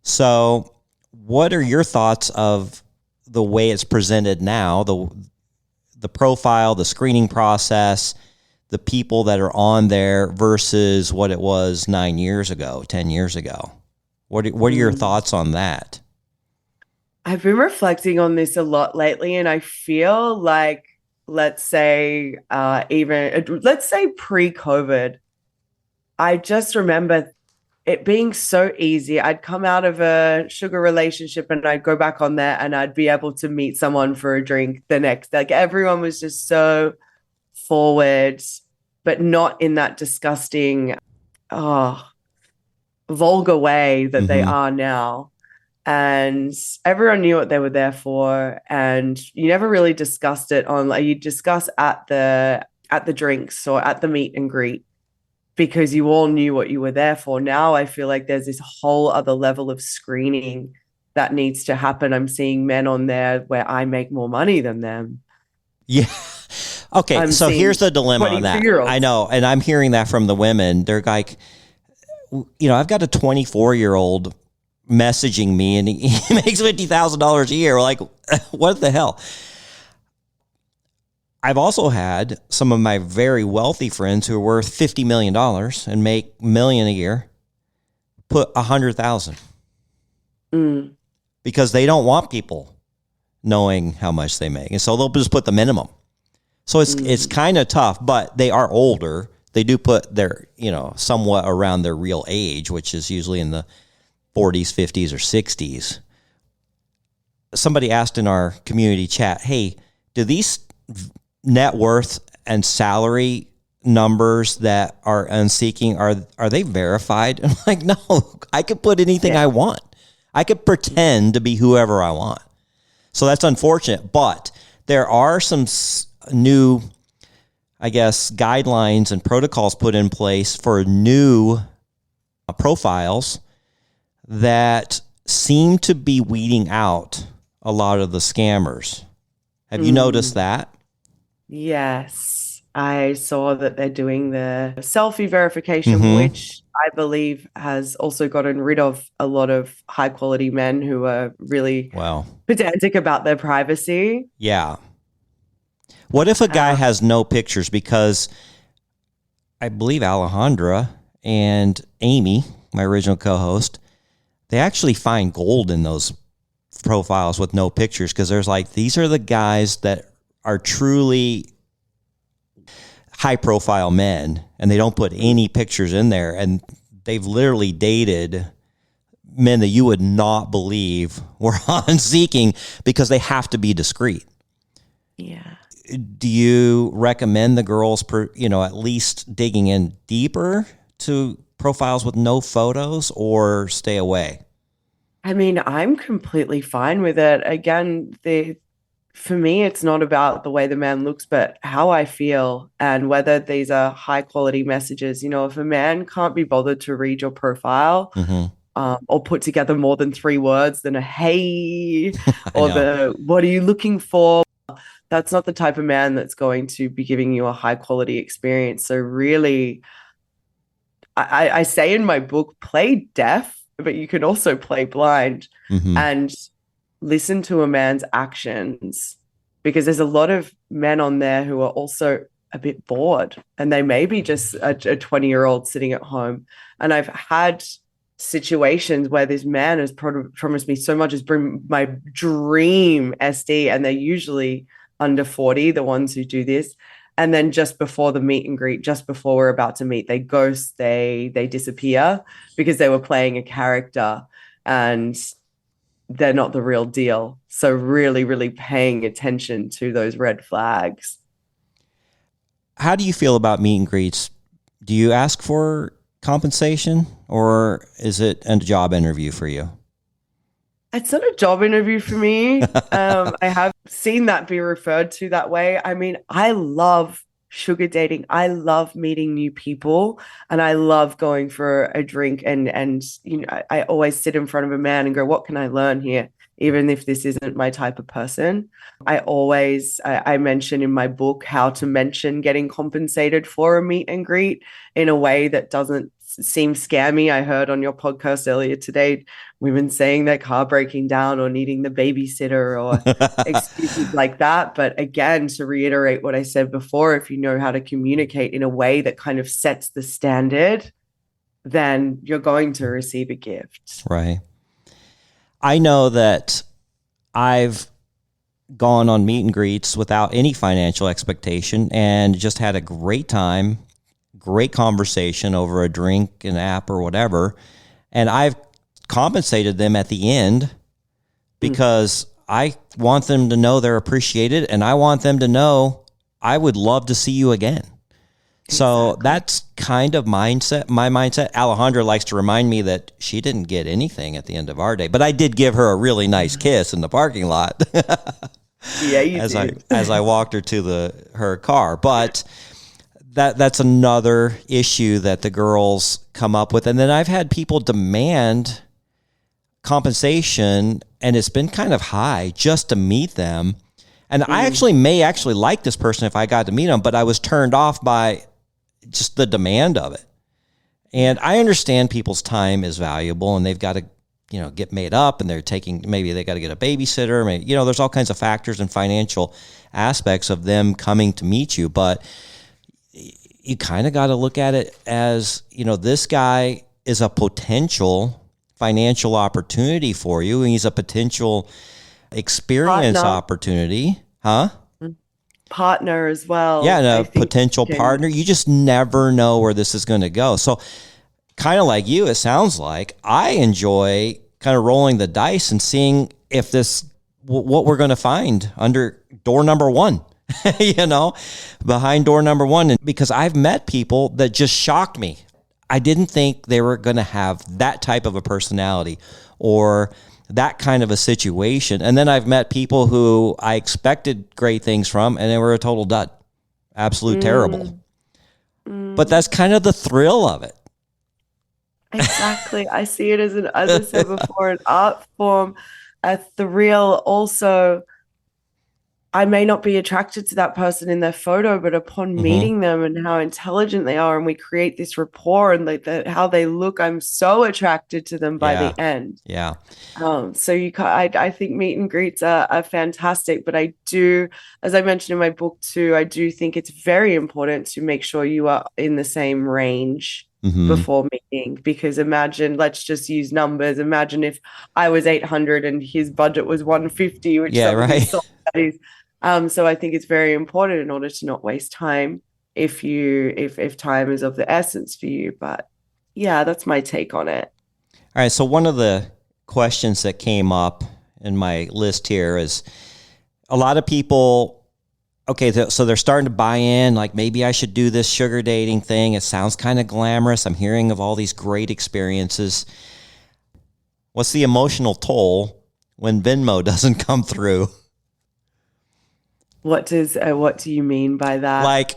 So what are your thoughts of the way it's presented now, the profile, the screening process, the people that are on there versus what it was 9 years ago, 10 years ago? What are your thoughts on that? I've been reflecting on this a lot lately, and I feel like, let's say pre-COVID, I just remember it being so easy. I'd come out of a sugar relationship and I'd go back on there and I'd be able to meet someone for a drink the next. Like everyone was just so forward, but not in that disgusting, vulgar way that they are now. And everyone knew what they were there for, and you never really discussed it on, like, you discuss at the drinks or at the meet and greet, because you all knew what you were there for. Now I feel like there's this whole other level of screening that needs to happen. I'm seeing men on there where I make more money than them. Yeah. Okay, so here's the dilemma on that. I know, and I'm hearing that from the women. They're like, I've got a 24-year-old messaging me and he makes $50,000 a year. Like, what the hell? I've also had some of my very wealthy friends who are worth $50 million and make $1 million a year put $100,000 because they don't want people knowing how much they make. And so they'll just put the minimum. So it's kind of tough, but they are older. They do put their, somewhat around their real age, which is usually in the 40s, 50s, or 60s. Somebody asked in our community chat, hey, do these net worth and salary numbers that are unseeking, are they verified? I'm like, no, I could put anything I want. I could pretend to be whoever I want. So that's unfortunate, but there are some new, I guess, guidelines and protocols put in place for new profiles that seem to be weeding out a lot of the scammers. Have you noticed that? Yes. I saw that they're doing the selfie verification, which I believe has also gotten rid of a lot of high quality men who are really pedantic about their privacy. Yeah. What if a guy has no pictures? Because I believe Alejandra and Amy, my original co-host, they actually find gold in those profiles with no pictures, because there's like, these are the guys that are truly high profile men and they don't put any pictures in there, and they've literally dated men that you would not believe were on Seeking because they have to be discreet. Yeah. Do you recommend the girls, at least digging in deeper to profiles with no photos, or stay away? I mean, I'm completely fine with it. Again, for me, it's not about the way the man looks, but how I feel and whether these are high quality messages. If a man can't be bothered to read your profile or put together more than 3 words than a hey or what are you looking for? That's not the type of man that's going to be giving you a high quality experience. So really, I say in my book, play deaf, but you can also play blind and listen to a man's actions, because there's a lot of men on there who are also a bit bored and they may be just a 20-year-old sitting at home. And I've had situations where this man has promised me so much as bring my dream SD, and they're usually under 40, the ones who do this. And then just before the meet and greet, just before we're about to meet, they ghost, they disappear because they were playing a character and they're not the real deal. So really, really paying attention to those red flags. How do you feel about meet and greets? Do you ask for compensation, or is it a job interview for you? It's not a job interview for me. I have seen that be referred to that way. I mean, I love sugar dating. I love meeting new people, and I love going for a drink. And I always sit in front of a man and go, what can I learn here? Even if this isn't my type of person. I mention in my book how to mention getting compensated for a meet and greet in a way that doesn't seem scammy. I heard on your podcast earlier today, women saying their car breaking down or needing the babysitter or excuses like that. But again, to reiterate what I said before, if you know how to communicate in a way that kind of sets the standard, then you're going to receive a gift. Right. I know that I've gone on meet and greets without any financial expectation and just had a great time, great conversation over a drink, an app, or whatever. And I've compensated them at the end because I want them to know they're appreciated, and I want them to know I would love to see you again. So that's kind of my mindset. Alejandra likes to remind me that she didn't get anything at the end of our day, but I did give her a really nice kiss in the parking lot. Yeah, you did. As I walked her to her car. But that's another issue that the girls come up with. And then I've had people demand compensation, and it's been kind of high just to meet them. And I may actually like this person if I got to meet them, but I was turned off by just the demand of it. And I understand people's time is valuable, and they've got to, get made up, and maybe they got to get a babysitter. Maybe, there's all kinds of factors and financial aspects of them coming to meet you. But you kind of got to look at it as, this guy is a potential financial opportunity for you, and he's a potential experience opportunity. Huh? Partner as well. Yeah, and a potential partner. You just never know where this is going to go. So kind of like you, it sounds like I enjoy kind of rolling the dice and seeing if what we're going to find under door number one, behind door number one. And because I've met people that just shocked me. I didn't think they were going to have that type of a personality or that kind of a situation. And then I've met people who I expected great things from, and they were a total dud. Absolute terrible. But that's kind of the thrill of it. Exactly. I see it as I said before, an art form, a thrill. Also, I may not be attracted to that person in their photo, but upon meeting them and how intelligent they are, and we create this rapport and how they look, I'm so attracted to them by the end. Yeah. So I think meet and greets are fantastic, but I do, as I mentioned in my book too, I do think it's very important to make sure you are in the same range before meeting, because let's just use numbers. Imagine if I was 800 and his budget was 150, which so I think it's very important in order to not waste time if time is of the essence for you. But yeah, that's my take on it. All right. So one of the questions that came up in my list here is a lot of people, so they're starting to buy in, like maybe I should do this sugar dating thing. It sounds kind of glamorous. I'm hearing of all these great experiences. What's the emotional toll when Venmo doesn't come through? What do you mean by that? Like,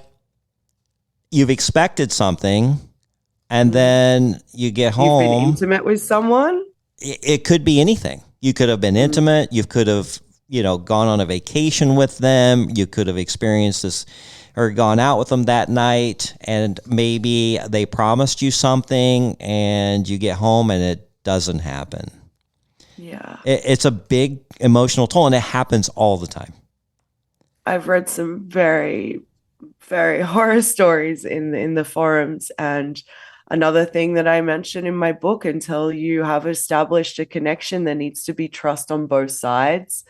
you've expected something, and then you get home. You've been intimate with someone? It could be anything. You could have been intimate. You could have, gone on a vacation with them. You could have experienced this or gone out with them that night, and maybe they promised you something, and you get home and it doesn't happen. Yeah. It's a big emotional toll, and it happens all the time. I've read some very, very horror stories in the forums. And another thing that I mentioned in my book, until you have established a connection, there needs to be trust on both sides.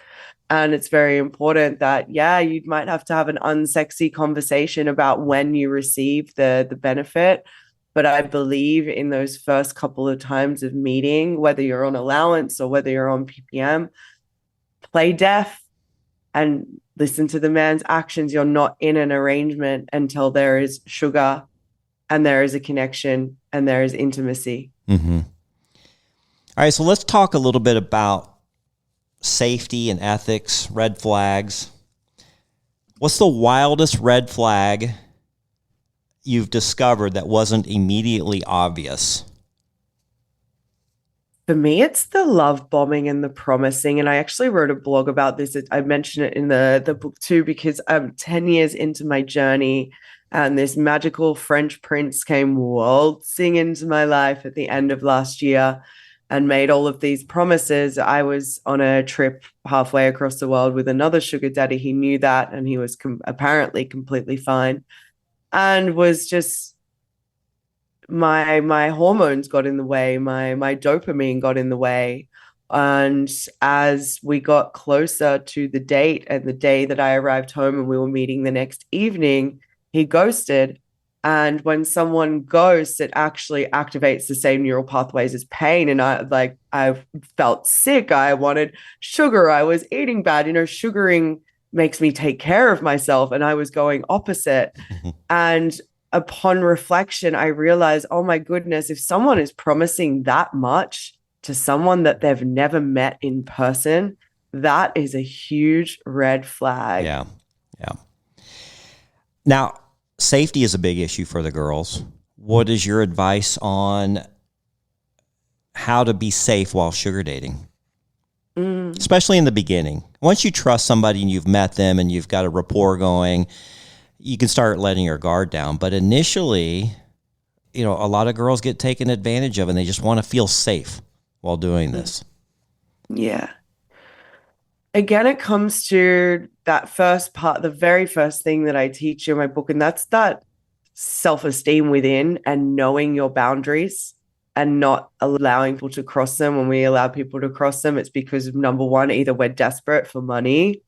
And it's very important that, you might have to have an unsexy conversation about when you receive the benefit. But I believe in those first couple of times of meeting, whether you're on allowance or whether you're on PPM, play deaf and listen to the man's actions. You're not in an arrangement until there is sugar and there is a connection and there is intimacy. Mm-hmm. All right, so let's talk a little bit about safety and ethics, red flags. What's the wildest red flag you've discovered that wasn't immediately obvious? For me, it's the love bombing and the promising. And I actually wrote a blog about this. I mentioned it in the book too, because I'm 10 years into my journey, and this magical French prince came waltzing into my life at the end of last year and made all of these promises. I was on a trip halfway across the world with another sugar daddy. He knew that, and he was apparently completely fine, and was just, my hormones got in the way, my dopamine got in the way. And as we got closer to the date and the day that I arrived home and we were meeting the next evening, he ghosted. And when someone ghosts, it actually activates the same neural pathways as pain. And I felt sick. I wanted sugar. I was eating bad. Sugaring makes me take care of myself. And I was going opposite. And upon reflection, I realized, oh my goodness, if someone is promising that much to someone that they've never met in person, that is a huge red flag. Yeah. Yeah. Now, safety is a big issue for the girls. What is your advice on how to be safe while sugar dating? Especially in the beginning. Once you trust somebody and you've met them and you've got a rapport going, you can start letting your guard down. But initially, a lot of girls get taken advantage of and they just want to feel safe while doing this. Yeah. Again, it comes to that first part, the very first thing that I teach in my book, and that's that self-esteem within and knowing your boundaries and not allowing people to cross them. When we allow people to cross them, it's because, number one, either we're desperate for money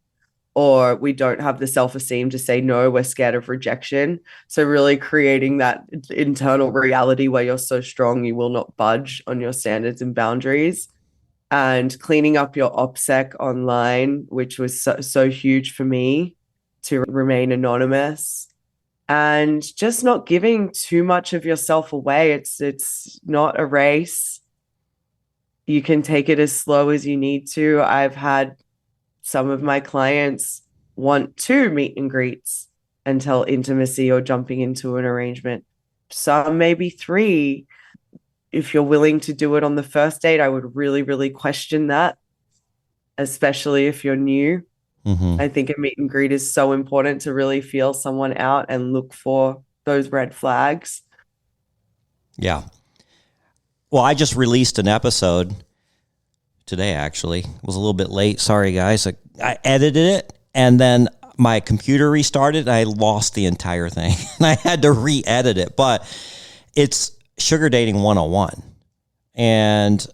or we don't have the self-esteem to say no, we're scared of rejection. So really creating that internal reality where you're so strong, you will not budge on your standards and boundaries. And cleaning up your OPSEC online, which was so huge for me to remain anonymous, and just not giving too much of yourself away. It's not a race. You can take it as slow as you need to. I've had some of my clients want 2 meet and greets until intimacy or jumping into an arrangement. Some maybe 3. If you're willing to do it on the first date, I would really, really question that, especially if you're new. I think a meet and greet is so important to really feel someone out and look for those red flags. Yeah. Well, I just released an episode today, actually. It was a little bit late. Sorry, guys. I edited it, and then my computer restarted. I lost the entire thing, and I had to re-edit it. But it's Sugar Dating 101. And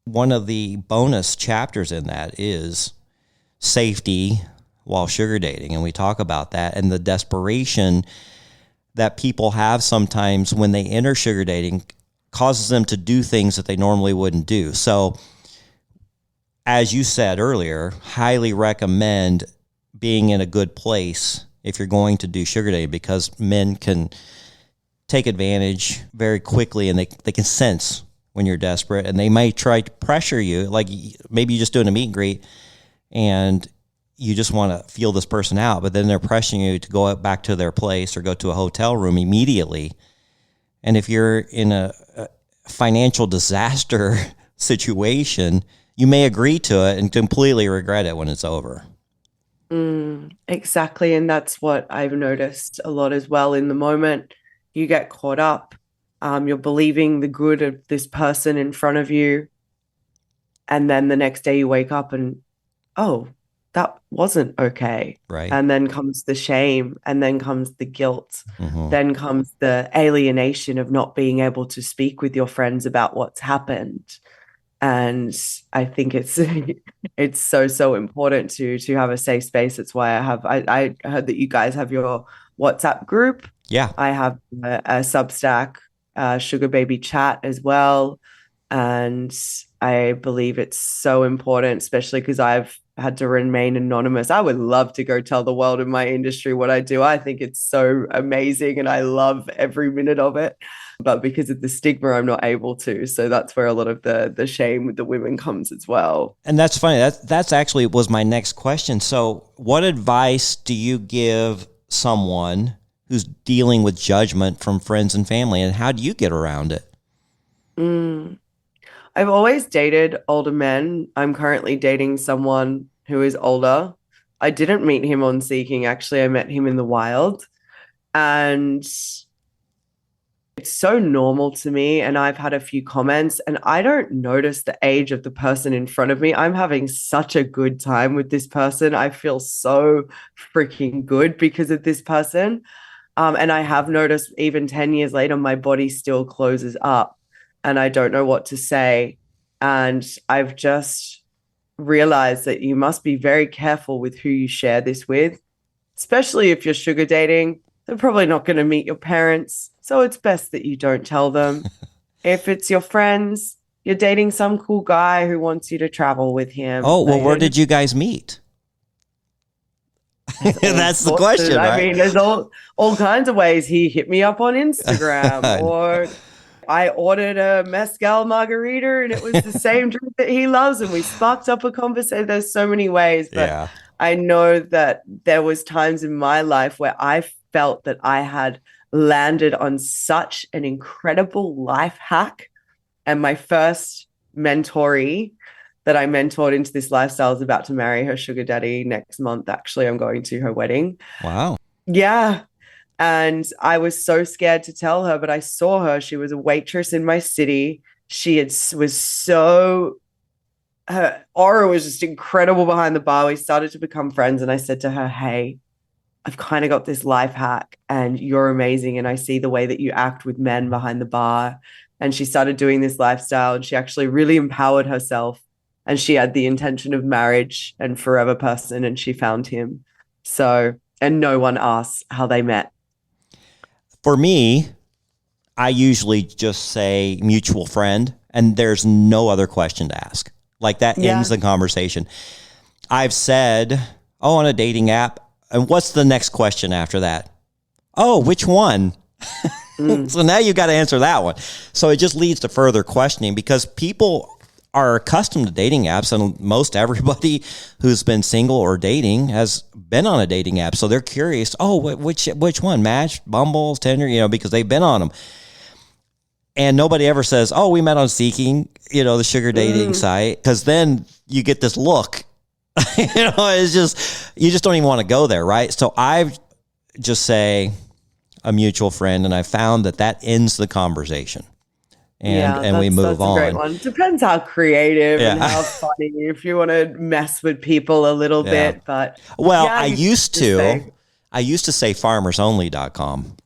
one of the bonus chapters in that is safety while sugar dating. And we talk about that and the desperation that people have sometimes when they enter sugar dating causes them to do things that they normally wouldn't do. So, as you said earlier, highly recommend being in a good place if you're going to do sugar dating, because men can take advantage very quickly, and they can sense when you're desperate, and they might try to pressure you. Like maybe you're just doing a meet and greet and you just want to feel this person out, but then they're pressuring you to go back to their place or go to a hotel room immediately. And if you're in a financial disaster situation, you may agree to it and completely regret it when it's over. Exactly. And that's what I've noticed a lot as well. In the moment, you get caught up. You're believing the good of this person in front of you. And then the next day you wake up and, oh, that wasn't okay. Right. And then comes the shame, and then comes the guilt. Then comes the alienation of not being able to speak with your friends about what's happened. And I think it's so important to have a safe space. It's why I heard that you guys have your WhatsApp group. Yeah. I have a Substack, Sugar Baby Chat as well. And I believe it's so important, especially because I've had to remain anonymous. I would love to go tell the world in my industry what I do. I think it's so amazing and I love every minute of it. But because of the stigma, I'm not able to. So that's where a lot of the shame with the women comes as well. And that's funny. That's actually was my next question. So what advice do you give someone who's dealing with judgment from friends and family, and how do you get around it? I've always dated older men. I'm currently dating someone who is older. I didn't meet him on Seeking. Actually, I met him in the wild. And it's so normal to me. And I've had a few comments, and I don't notice the age of the person in front of me. I'm having such a good time with this person. I feel so freaking good because of this person. And I have noticed even 10 years later, my body still closes up and I don't know what to say. And I've just realized that you must be very careful with who you share this with, especially if you're sugar dating. they're probably not going to meet your parents. So it's best that you don't tell them. If it's your friends, you're dating some cool guy who wants you to travel with him. Oh, well, where did you guys meet? That's the question, right? I mean, there's all kinds of ways. He hit me up on Instagram, or I ordered a mezcal margarita and it was the same drink that he loves, and we sparked up a conversation. There's so many ways, but Yeah. I know that there was times in my life where I felt that I had landed on such an incredible life hack, and my first mentoree that I mentored into this lifestyle is about to marry her sugar daddy next month. Actually, I'm going to her wedding. Wow. Yeah. And I was so scared to tell her, but I saw her. She was a waitress in my city. Was so, her aura was just incredible behind the bar. We started to become friends. And I said to her, hey, I've kind of got this life hack and you're amazing. And I see the way that you act with men behind the bar. And she started doing this lifestyle, and she actually really empowered herself. And she had the intention of marriage and forever person, and she found him. So, and no one asks how they met. For me, I usually just say mutual friend, and there's no other question to ask. Like that ends the conversation. I've said, oh, on a dating app, and what's the next question after that? Oh, which one? So now you got to answer that one. So it just leads to further questioning, because people are accustomed to dating apps, and most everybody who's been single or dating has been on a dating app. So they're curious, oh, which one? Match, Bumble, Tinder, because they've been on them. And nobody ever says, oh, we met on Seeking, the sugar dating site, because then you get this look. It's just, you just don't even want to go there, right? So I just say a mutual friend, and I found that ends the conversation. And we move on. That's a great one. Depends how creative and how funny, if you want to mess with people a little bit. But I used to say farmersonly.com,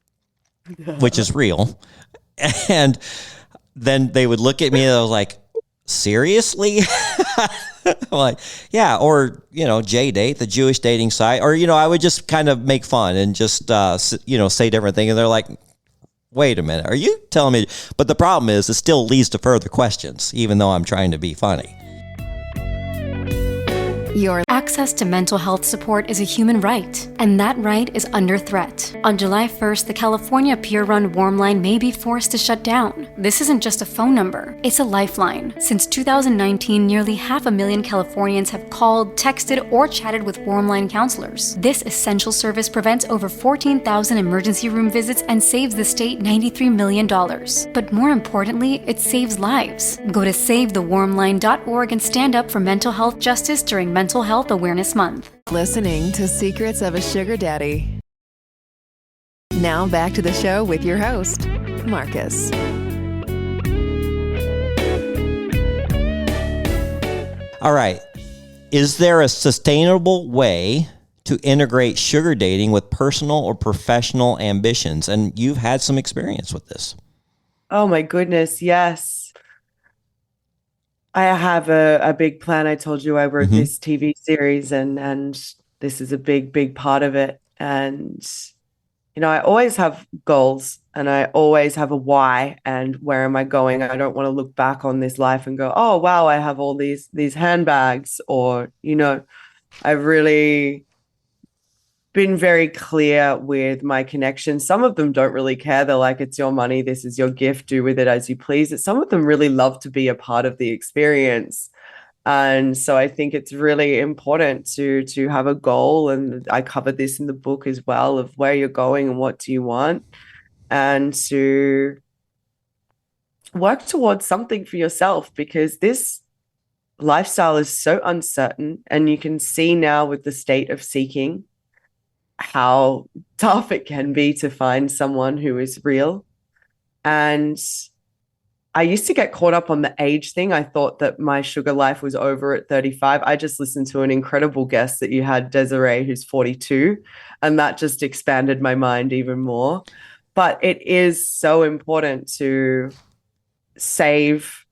which is real. And then they would look at me and I was like, seriously? Like, yeah. Or, JDate, the Jewish dating site. Or, I would just kind of make fun and just, say different things. And they're like, wait a minute, are you telling me? But the problem is it still leads to further questions, even though I'm trying to be funny. Your access to mental health support is a human right, and that right is under threat. On July 1st, the California peer-run Warm Line may be forced to shut down. This isn't just a phone number, it's a lifeline. Since 2019, nearly 500,000 Californians have called, texted, or chatted with Warm Line counselors. This essential service prevents over 14,000 emergency room visits and saves the state $93 million. But more importantly, it saves lives. Go to savethewarmline.org and stand up for mental health justice during Mental Health Awareness Month. Listening to Secrets of a Sugar Daddy. Now back to the show with your host, Marcus. All right. Is there a sustainable way to integrate sugar dating with personal or professional ambitions? And you've had some experience with this. Oh my goodness, yes. I have a big plan. I told you I wrote this TV series, and this is a big part of it. And I always have goals, and I always have a why, and where am I going? I don't want to look back on this life and go, oh wow, I have all these handbags, or I've really been very clear with my connections. Some of them don't really care. They're like, it's your money, this is your gift, do with it as you please. Some of them really love to be a part of the experience. And so I think it's really important to have a goal. And I covered this in the book as well, of where you're going and what do you want, and to work towards something for yourself, because this lifestyle is so uncertain. And you can see now with the state of Seeking how tough it can be to find someone who is real. And I used to get caught up on the age thing. I thought that my sugar life was over at 35. I just listened to an incredible guest that you had, Desiree, who's 42, and that just expanded my mind even more. But it is so important to save,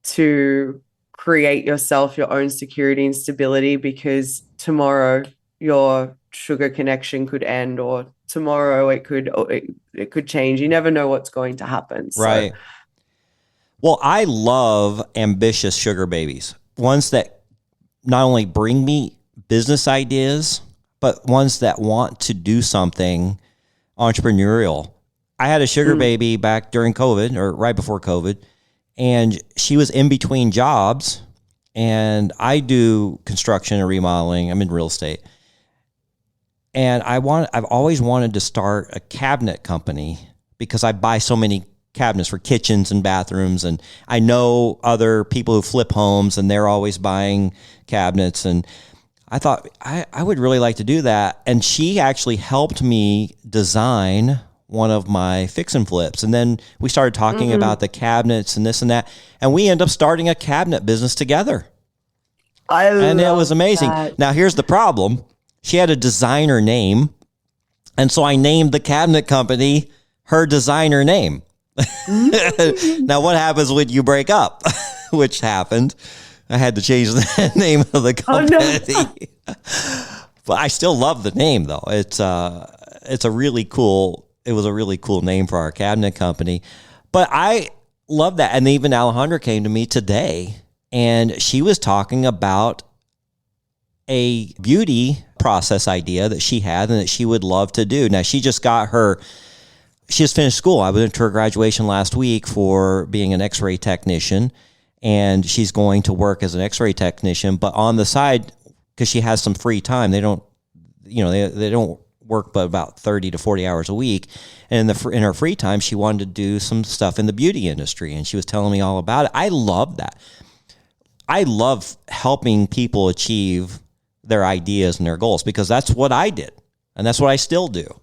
to create yourself your own security and stability, because tomorrow your sugar connection could end, or tomorrow it could change. You never know what's going to happen. Right. Well, I love ambitious sugar babies, ones that not only bring me business ideas, but ones that want to do something entrepreneurial. I had a sugar baby back during COVID, or right before COVID, and she was in between jobs, and I do construction and remodeling. I'm in real estate. And I've always wanted to start a cabinet company because I buy so many cabinets for kitchens and bathrooms, and I know other people who flip homes, and they're always buying cabinets, and I thought I would really like to do that. And she actually helped me design one of my fix and flips, and then we started talking about the cabinets and this and that, and we ended up starting a cabinet business together. And it was amazing. That. Now, Now here's the problem. She had a designer name, and so I named the cabinet company her designer name. Now, what happens when you break up? Which happened. I had to change the name of the company. But I still love the name, though. It was a really cool name for our cabinet company. But I love that. And even Alejandra came to me today, and she was talking about a beauty process idea that she had and that she would love to do. Now, she just finished school. I went to her graduation last week for being an x-ray technician, and she's going to work as an x-ray technician, but on the side, because she has some free time, they don't work but about 30 to 40 hours a week. And in her free time, she wanted to do some stuff in the beauty industry, and she was telling me all about it. I love that. I love helping people achieve their ideas and their goals, because that's what I did, and that's what I still do.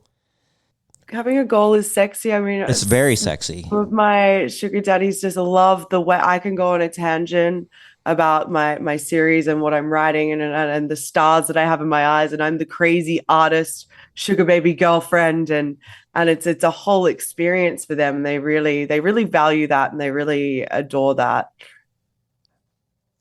Having a goal is sexy. I mean, It's very sexy. With my sugar daddies, just love the way I can go on a tangent about my series and what I'm writing, and the stars that I have in my eyes, and I'm the crazy artist, sugar baby girlfriend, and it's a whole experience for them. They really value that, and they really adore that.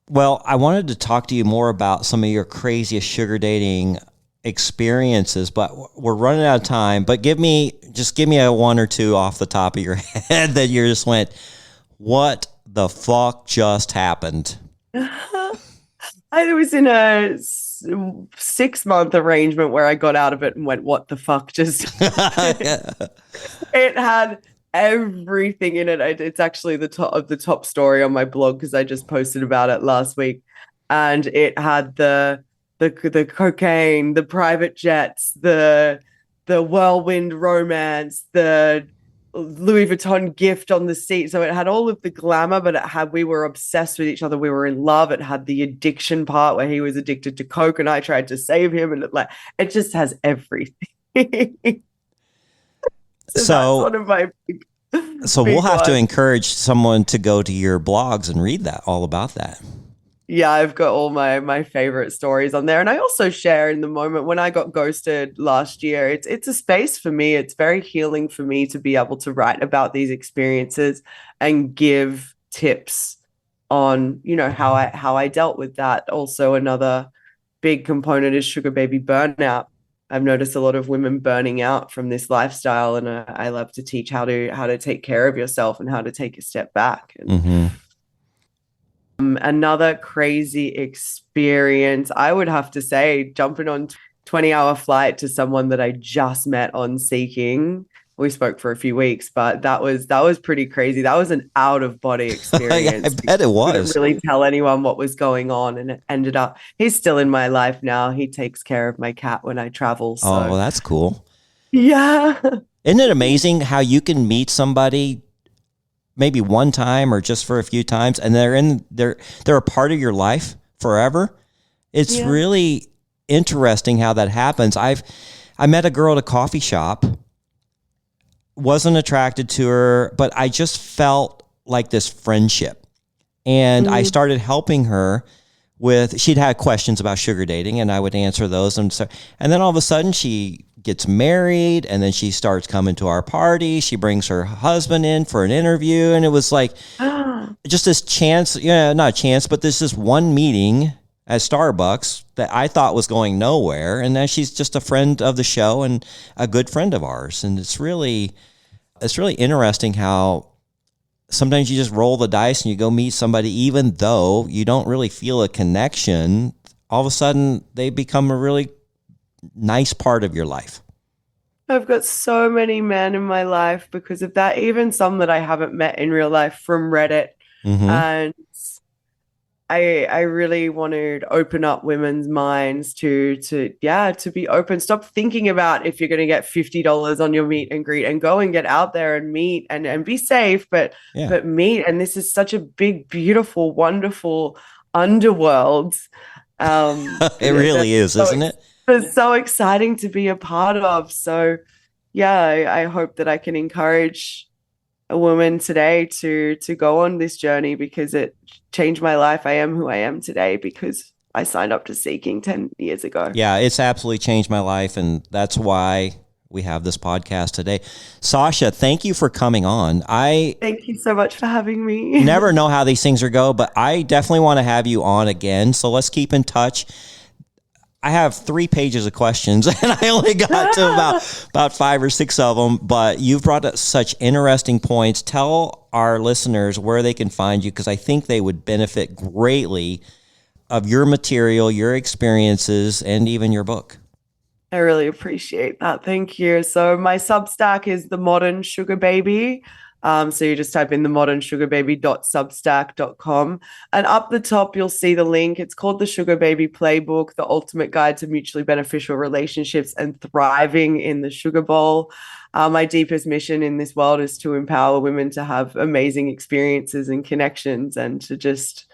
Well, I wanted to talk to you more about some of your craziest sugar dating experiences, but we're running out of time. But give me a one or two off the top of your head that you just went, what the fuck just happened? I was in a 6-month arrangement where I got out of it and went, what the fuck just It had everything in it. It's actually the top story on my blog, because I just posted about it last week, and it had the cocaine, the private jets, the whirlwind romance, the Louis Vuitton gift on the seat. So it had all of the glamour, but we were obsessed with each other. We were in love. It had the addiction part where he was addicted to coke and I tried to save him, and it just has everything. So that's one of my So we'll have to encourage someone to go to your blogs and read all about that. Yeah, I've got all my favorite stories on there. And I also share in the moment when I got ghosted last year. It's a space for me. It's very healing for me to be able to write about these experiences and give tips on, how I dealt with that. Also, another big component is sugar baby burnout. I've noticed a lot of women burning out from this lifestyle, and I love to teach how to take care of yourself and how to take a step back. And, another crazy experience, I would have to say, jumping on 20-hour flight to someone that I just met on Seeking. We spoke for a few weeks, but that was pretty crazy. That was an out-of-body experience. I bet it was. I couldn't really tell anyone what was going on, and it ended up, he's still in my life now. He takes care of my cat when I travel. So. Oh, well, that's cool. Yeah. Isn't it amazing how you can meet somebody maybe one time or just for a few times, and they're a part of your life forever? It's really interesting how that happens. I met a girl at a coffee shop. Wasn't attracted to her, but I just felt like this friendship. And I started helping her she'd had questions about sugar dating, and I would answer those. And then all of a sudden she gets married, and then she starts coming to our party. She brings her husband in for an interview. And it was like just this chance, not a chance, but this one meeting at Starbucks that I thought was going nowhere. And then she's just a friend of the show and a good friend of ours. And it's really interesting how sometimes you just roll the dice and you go meet somebody, even though you don't really feel a connection, all of a sudden they become a really nice part of your life. I've got so many men in my life because of that, even some that I haven't met in real life from Reddit. Mm-hmm. And I really want to open up women's minds to be open. Stop thinking about if you're going to get $50 on your meet and greet, and go and get out there and meet and be safe, but meet. And this is such a big, beautiful, wonderful underworld. It really is, isn't it? It's so exciting to be a part of. So yeah, I hope that I can encourage a woman today to go on this journey, because it changed my life. I am who I am today because I signed up to Seeking 10 years ago. Yeah, it's absolutely changed my life, and that's why we have this podcast today. Sacha, thank you for coming on. Thank you so much for having me. Never know how these things are go, but I definitely want to have you on again. So let's keep in touch. I have 3 pages of questions, and I only got to about 5 or 6 of them, but you've brought up such interesting points. Tell our listeners where they can find you, because I think they would benefit greatly of your material, your experiences, and even your book. I really appreciate that. Thank you. So my Substack is The Modern Sugar Baby. So you just type in themodernsugarbaby.substack.com, and up the top you'll see the link. It's called the Sugar Baby Playbook, the ultimate guide to mutually beneficial relationships and thriving in the sugar bowl. My deepest mission in this world is to empower women to have amazing experiences and connections, and to just,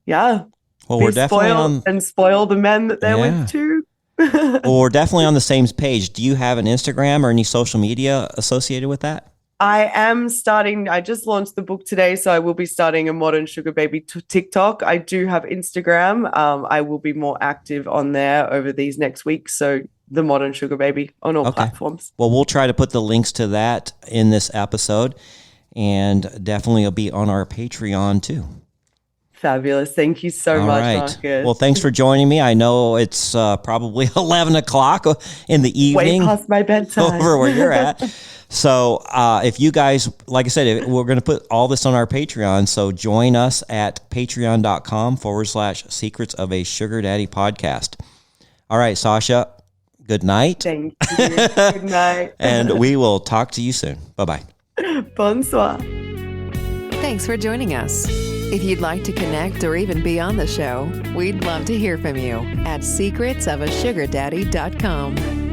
well, we're definitely and spoil the men that they're with too. Well, we're definitely on the same page. Do you have an Instagram or any social media associated with that? I am starting. I just launched the book today, so I will be starting a Modern Sugar Baby TikTok. I do have Instagram. I will be more active on there over these next weeks. So the Modern Sugar Baby on all platforms. Well, we'll try to put the links to that in this episode, and definitely it'll be on our Patreon too. Fabulous. Thank you so much, Marcus. Well, thanks for joining me. I know it's probably 11 o'clock in the evening. Way past my bedtime. Over where you're at. So if you guys, like I said, we're going to put all this on our Patreon. So join us at patreon.com/secrets of a sugar daddy podcast. All right, Sacha, good night. Thank you. Good night. And we will talk to you soon. Bye-bye. Bonsoir. Thanks for joining us. If you'd like to connect or even be on the show, we'd love to hear from you at secretsofasugardaddy.com.